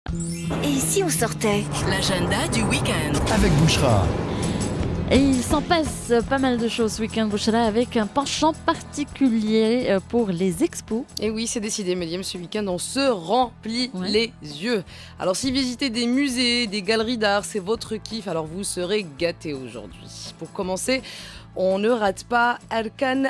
Et si on sortait? L'agenda du week-end. Avec Bouchra. Et il s'en passe pas mal de choses ce week-end, Bouchra, avec un penchant particulier pour les expos. Et oui, c'est décidé, Méliam, ce week-end, on se remplit les yeux. Alors, si visiter des musées, des galeries d'art, c'est votre kiff, alors vous serez gâtés aujourd'hui. Pour commencer, on ne rate pas Arkan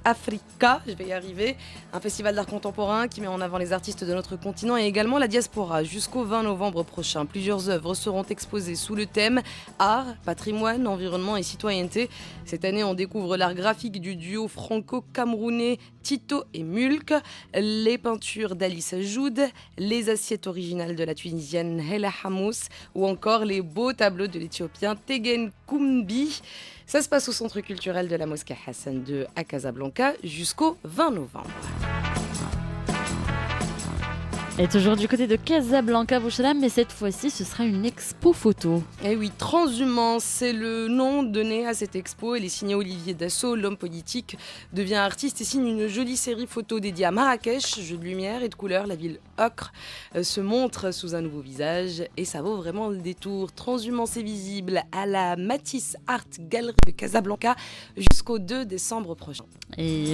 Africa, je vais y arriver, un festival d'art contemporain qui met en avant les artistes de notre continent et également la diaspora. Jusqu'au 20 novembre prochain, plusieurs œuvres seront exposées sous le thème art, patrimoine, environnement et citoyenneté. Cette année, on découvre l'art graphique du duo franco-camerounais Tito et Mulk, les peintures d'Alice Ajoud, les assiettes originales de la Tunisienne Hela Hamous ou encore les beaux tableaux de l'Éthiopien Tegen Koumbi. Ça se passe au centre culturel de la mosquée Hassan II à Casablanca jusqu'au 20 novembre. Et toujours du côté de Casablanca, Bouchra, mais cette fois-ci, ce sera une expo photo. Et oui, Transhumance, c'est le nom donné à cette expo. Elle est signée Olivier Dassault, l'homme politique devient artiste et signe une jolie série photo dédiée à Marrakech. Jeu de lumière et de couleurs, la ville ocre se montre sous un nouveau visage et ça vaut vraiment le détour. Transhumance est visible à la Matisse Art Gallery de Casablanca jusqu'au 2 décembre prochain. Et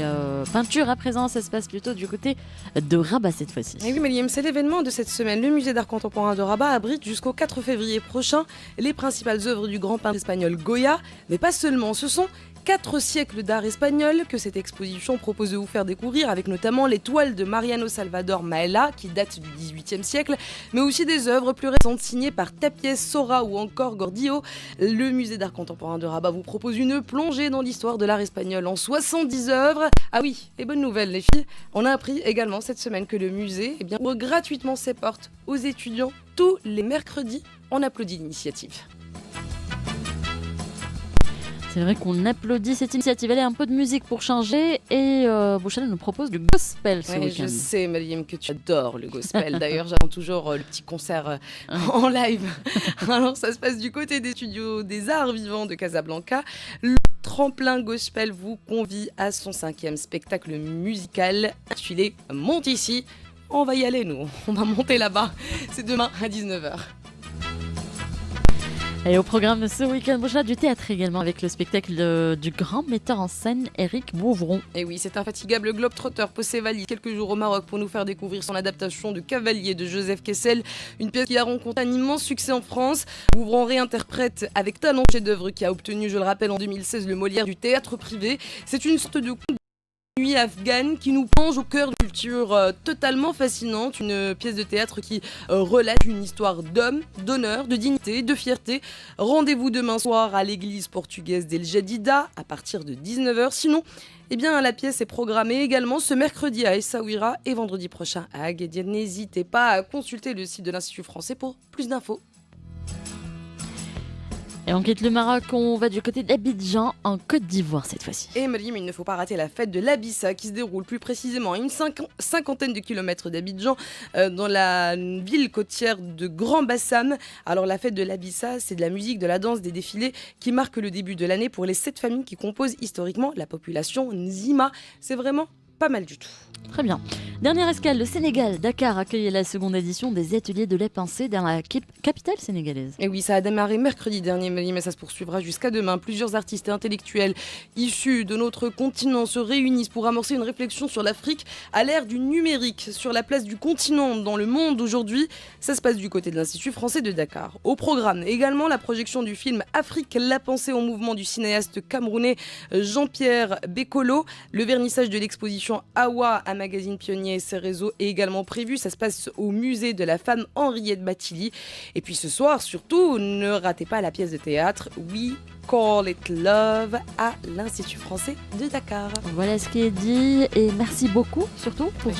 peinture à présent, ça se passe plutôt du côté de Rabat cette fois-ci. Et oui, Méliam, c'est l'événement de cette semaine. Le musée d'art contemporain de Rabat abrite jusqu'au 4 février prochain les principales œuvres du grand peintre espagnol Goya. Mais pas seulement, ce sont 4 siècles d'art espagnol que cette exposition propose de vous faire découvrir, avec notamment les toiles de Mariano Salvador Maella qui datent du XVIIIe siècle, mais aussi des œuvres plus récentes signées par Tapies, Sora ou encore Gordillo. Le musée d'art contemporain de Rabat vous propose une plongée dans l'histoire de l'art espagnol en 70 œuvres. Ah oui, et bonne nouvelle les filles, on a appris également cette semaine que le musée ouvre gratuitement ses portes aux étudiants tous les mercredis. On applaudit l'initiative. C'est vrai qu'on applaudit cette initiative. Allez, un peu de musique pour changer. Et Bouchra nous propose du gospel ce week-end. Je sais, Mariam, que tu adores le gospel. D'ailleurs, j'attends toujours le petit concert en live. Alors, ça se passe du côté des studios des arts vivants de Casablanca. Le Tremplin Gospel vous convie à son 5e spectacle musical intitulé Monte ici. On va y aller, nous. On va monter là-bas. C'est demain à 19h. Et au programme ce week-end, Bouchra, du théâtre également avec le spectacle du grand metteur en scène Éric Bouvron. Et oui, c'est infatigable globe-trotter posé valise quelques jours au Maroc pour nous faire découvrir son adaptation de Cavalier de Joseph Kessel, une pièce qui a rencontré un immense succès en France. Bouvron réinterprète avec talent le chef-d'œuvre qui a obtenu, je le rappelle, en 2016 le Molière du théâtre privé. C'est une sorte de nuit afghane qui nous plonge au cœur d'une culture totalement fascinante, une pièce de théâtre qui relate une histoire d'homme, d'honneur, de dignité, de fierté. Rendez-vous demain soir à l'église portugaise d'El Jadida à partir de 19h. Sinon, la pièce est programmée également ce mercredi à Essaouira et vendredi prochain à Agadir. N'hésitez pas à consulter le site de l'Institut français pour plus d'infos. Et on quitte le Maroc, on va du côté d'Abidjan, en Côte d'Ivoire cette fois-ci. Et Mariam, il ne faut pas rater la fête de l'Abissa qui se déroule plus précisément à une cinquantaine de kilomètres d'Abidjan, dans la ville côtière de Grand Bassam. Alors la fête de l'Abissa, c'est de la musique, de la danse, des défilés qui marquent le début de l'année pour les 7 familles qui composent historiquement la population Nzima. C'est vraiment pas mal du tout. Très bien. Dernière escale, le Sénégal. Dakar accueille la seconde édition des ateliers de la pensée dans la capitale sénégalaise. Et oui, ça a démarré mercredi dernier, mais ça se poursuivra jusqu'à demain. Plusieurs artistes et intellectuels issus de notre continent se réunissent pour amorcer une réflexion sur l'Afrique à l'ère du numérique, sur la place du continent dans le monde aujourd'hui. Ça se passe du côté de l'Institut français de Dakar. Au programme, également la projection du film Afrique, la pensée en mouvement du cinéaste camerounais Jean-Pierre Bekolo. Le vernissage de l'exposition Awa, un magazine pionnier et ses réseaux est également prévu. Ça se passe au musée de la femme Henriette Bathily. Et puis ce soir, surtout, ne ratez pas la pièce de théâtre We Call It Love à l'Institut français de Dakar. Voilà ce qui est dit et merci beaucoup surtout pour